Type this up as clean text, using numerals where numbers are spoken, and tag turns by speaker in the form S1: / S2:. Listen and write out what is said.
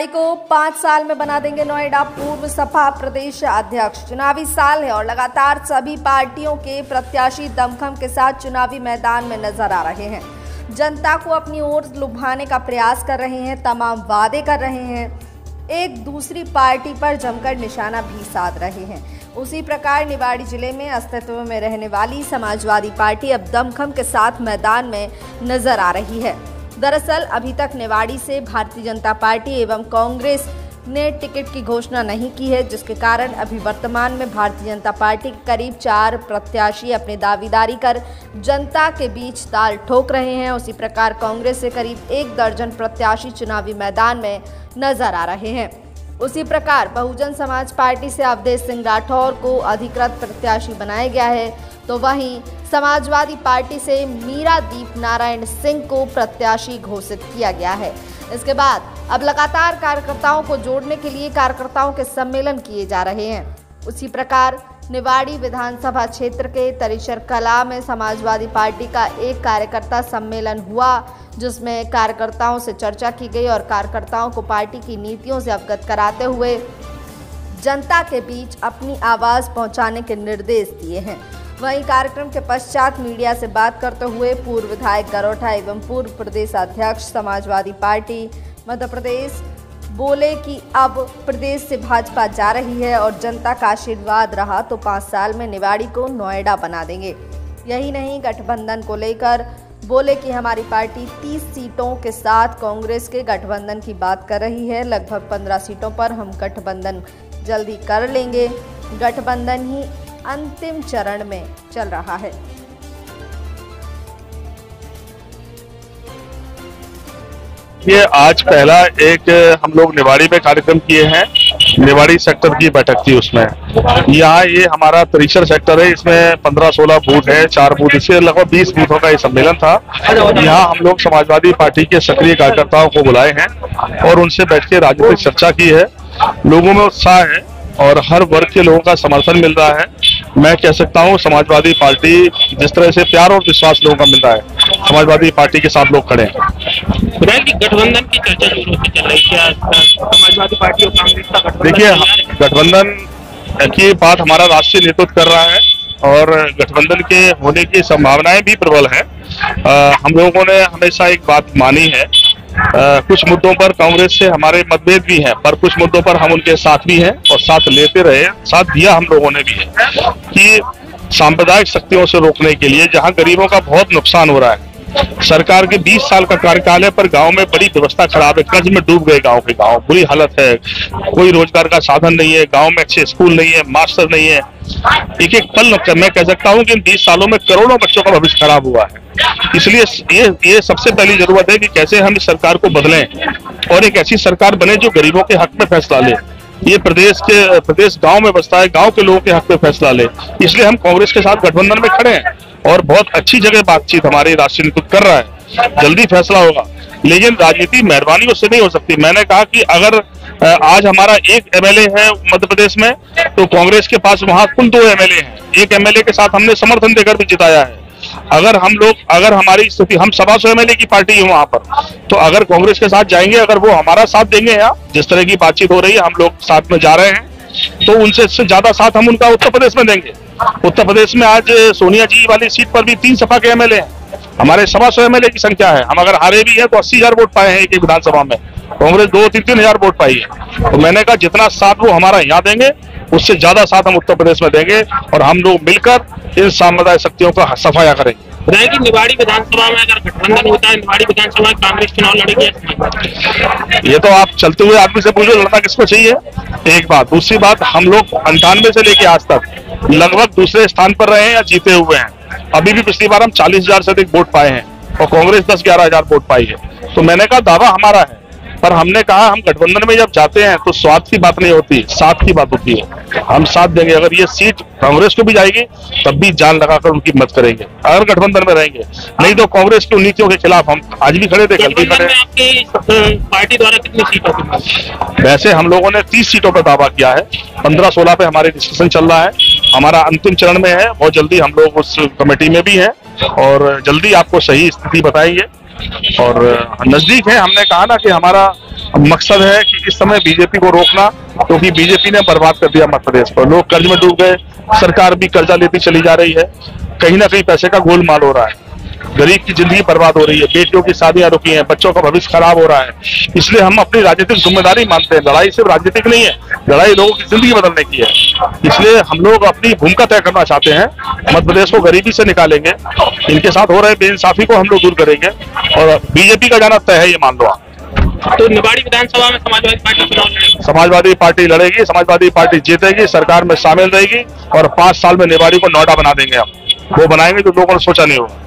S1: को 5 साल में बना देंगे नोएडा, पूर्व सपा प्रदेश अध्यक्ष। चुनावी साल है और लगातार सभी पार्टियों के प्रत्याशी दमखम के साथ चुनावी मैदान में नजर आ रहे हैं। जनता को अपनी ओर लुभाने का प्रयास कर रहे हैं, तमाम वादे कर रहे हैं, एक दूसरी पार्टी पर जमकर निशाना भी साध रहे हैं। उसी प्रकार निवाड़ी जिले में अस्तित्व में रहने वाली समाजवादी पार्टी अब दमखम के साथ मैदान में नजर आ रही है। दरअसल अभी तक निवाड़ी से भारतीय जनता पार्टी एवं कांग्रेस ने टिकट की घोषणा नहीं की है, जिसके कारण अभी वर्तमान में भारतीय जनता पार्टी के करीब 4 प्रत्याशी अपनी दावेदारी कर जनता के बीच ताल ठोक रहे हैं। उसी प्रकार कांग्रेस से करीब 1 दर्जन प्रत्याशी चुनावी मैदान में नजर आ रहे हैं। उसी प्रकार बहुजन समाज पार्टी से अवधेश सिंह राठौर को अधिकृत प्रत्याशी बनाया गया है, तो वहीं समाजवादी पार्टी से मीरा दीप नारायण सिंह को प्रत्याशी घोषित किया गया है। इसके बाद अब लगातार कार्यकर्ताओं को जोड़ने के लिए कार्यकर्ताओं के सम्मेलन किए जा रहे हैं। उसी प्रकार निवाड़ी विधानसभा क्षेत्र के तरीसर कला में समाजवादी पार्टी का एक कार्यकर्ता सम्मेलन हुआ, जिसमें कार्यकर्ताओं से चर्चा की गई और कार्यकर्ताओं को पार्टी की नीतियों से अवगत कराते हुए जनता के बीच अपनी आवाज़ पहुंचाने के निर्देश दिए हैं। वहीं कार्यक्रम के पश्चात मीडिया से बात करते हुए पूर्व विधायक गरोठा एवं पूर्व प्रदेश अध्यक्ष समाजवादी पार्टी मध्य प्रदेश बोले कि अब प्रदेश से भाजपा जा रही है और जनता का आशीर्वाद रहा तो 5 साल में निवाड़ी को नोएडा बना देंगे। यही नहीं, गठबंधन को लेकर बोले कि हमारी पार्टी 30 सीटों के साथ कांग्रेस के गठबंधन की बात कर रही है। लगभग 15 सीटों पर हम गठबंधन जल्दी कर लेंगे। गठबंधन ही अंतिम चरण में चल रहा है।
S2: ये आज पहला एक हम लोग निवाड़ी में कार्यक्रम किए हैं। निवाड़ी सेक्टर की बैठक थी, उसमें यहाँ ये हमारा तरीसर सेक्टर है, इसमें 15-16 बूथ है, 4 बूथ, इससे लगभग 20 बूथों का ये सम्मेलन था। यहाँ हम लोग समाजवादी पार्टी के सक्रिय कार्यकर्ताओं को बुलाए हैं और उनसे बैठ के राजनीतिक चर्चा की है। लोगों में उत्साह है और हर वर्ग के लोगों का समर्थन मिल रहा है। मैं कह सकता हूँ समाजवादी पार्टी जिस तरह से प्यार और विश्वास लोगों का मिल रहा है, समाजवादी पार्टी के साथ लोग खड़े हैं।
S3: गठबंधन की चर्चा जो चल रही है, समाजवादी पार्टी और कांग्रेस का गठबंधन,
S2: देखिए गठबंधन की बात हमारा राष्ट्रीय नेतृत्व कर रहा है और गठबंधन के होने की संभावनाएं भी प्रबल है। हम लोगों ने हमेशा एक बात मानी है, कुछ मुद्दों पर कांग्रेस से हमारे मतभेद भी हैं, पर कुछ मुद्दों पर हम उनके साथ भी हैं और साथ लेते रहे, साथ दिया हम लोगों ने भी है कि सांप्रदायिक शक्तियों से रोकने के लिए जहां गरीबों का बहुत नुकसान हो रहा है। सरकार के 20 साल का कार्यकाल है, पर गांव में बड़ी व्यवस्था खराब है, कर्ज में डूब गए गांव के गांव, बुरी हालत है, कोई रोजगार का साधन नहीं है, गांव में अच्छे स्कूल नहीं है, मास्टर नहीं है। एक एक पल मैं कह सकता हूं कि इन 20 सालों में करोड़ों बच्चों का भविष्य खराब हुआ है। इसलिए ये सबसे पहली जरूरत है कि कैसे हम इस सरकार को बदलें और एक ऐसी सरकार बने जो गरीबों के हक में फैसला ले। ये प्रदेश गांव में बसता है, गांव के लोगों के हक में फैसला ले। इसलिए हम कांग्रेस के साथ गठबंधन में खड़े हैं और बहुत अच्छी जगह बातचीत हमारे राष्ट्रीय नेतृत्व कर रहा है। जल्दी फैसला होगा, लेकिन राजनीति मेहरबानी उससे नहीं हो सकती। मैंने कहा कि अगर आज हमारा एक एमएलए है मध्य प्रदेश में, तो कांग्रेस के पास वहां कुल 2 एमएलए हैं। एक एमएलए के साथ हमने समर्थन देकर भी जिताया है। अगर हमारी स्थिति, हम 125 एमएलए की पार्टी है वहां पर, तो अगर कांग्रेस के साथ जाएंगे, अगर वो हमारा साथ देंगे, या जिस तरह की बातचीत हो रही है, हम लोग साथ में जा रहे हैं, तो उनसे ज्यादा साथ हम उनका उत्तर प्रदेश में देंगे। उत्तर प्रदेश में आज सोनिया जी वाली सीट पर भी 3 सपा के एमएलए हैं। हमारे 125 एमएलए की संख्या है। हम अगर हारे भी हैं तो 80,000 वोट पाए हैं एक विधानसभा में। कांग्रेस 2-3 हजार वोट पाई है। तो मैंने कहा जितना साथ वो हमारा यहाँ देंगे, उससे ज्यादा साथ हम उत्तर प्रदेश में देंगे और हम लोग मिलकर इन सामुदायिक शक्तियों का सफाया करेंगे।
S3: निवाड़ी विधानसभा में अगर गठबंधन होता है, निवाड़ी विधानसभा में कांग्रेस चुनाव लड़ेगी,
S2: ये तो आप चलते हुए आदमी से पूछो लड़ना किसको चाहिए, एक बात। दूसरी बात, हम लोग 98 से लेके आज तक लगभग दूसरे स्थान पर रहे हैं या जीते हुए हैं। अभी भी पिछली बार हम 40,000 से अधिक वोट पाए हैं और कांग्रेस 10-11 हजार वोट पाई है। तो मैंने कहा दावा हमारा है, पर हमने कहा हम गठबंधन में जब जाते हैं तो स्वार्थ की बात नहीं होती, साथ की बात होती है। हम साथ देंगे। अगर ये सीट कांग्रेस को भी जाएगी तब भी जान लगाकर उनकी मदद करेंगे, अगर गठबंधन में रहेंगे। नहीं तो कांग्रेस की नीतियों के खिलाफ हम आज भी खड़े थे, कल भी खड़े।
S3: आपकी पार्टी द्वारा कितनी सीटों पर?
S2: वैसे हम लोगों ने 30 सीटों पर दावा किया है। 15-16 पे हमारे डिस्कशन चल रहा है, हमारा अंतिम चरण में है। बहुत जल्दी हम लोग उस कमेटी में भी हैं और जल्दी आपको सही स्थिति बताएंगे। और नजदीक है, हमने कहा ना कि हमारा मकसद है कि इस समय बीजेपी को रोकना, क्योंकि बीजेपी ने बर्बाद कर दिया मध्य प्रदेश को। लोग कर्ज में डूब गए, सरकार भी कर्जा लेती चली जा रही है, कहीं ना कहीं पैसे का गोलमाल हो रहा है, गरीब की जिंदगी बर्बाद हो रही है, बेटियों की शादियां रुकी हैं, बच्चों का भविष्य खराब हो रहा है। इसलिए हम अपनी राजनीतिक जिम्मेदारी मानते हैं। लड़ाई सिर्फ राजनीतिक नहीं है, लड़ाई लोगों की जिंदगी बदलने की है। इसलिए हम लोग अपनी भूमिका तय करना चाहते हैं। मध्य प्रदेश को गरीबी से निकालेंगे, इनके साथ हो रहे बेइंसाफी को हम लोग दूर करेंगे और बीजेपी का जाना तय है, ये मान लो आप।
S3: तो निवाड़ी विधानसभा में समाजवादी पार्टी चुनाव लड़ेगी?
S2: समाजवादी पार्टी लड़ेगी, समाजवादी पार्टी जीतेगी, सरकार में शामिल रहेगी और 5 साल में निवाड़ी को नोएडा बना देंगे हम। वो बनाएंगे जो लोगों ने सोचा नहीं होगा।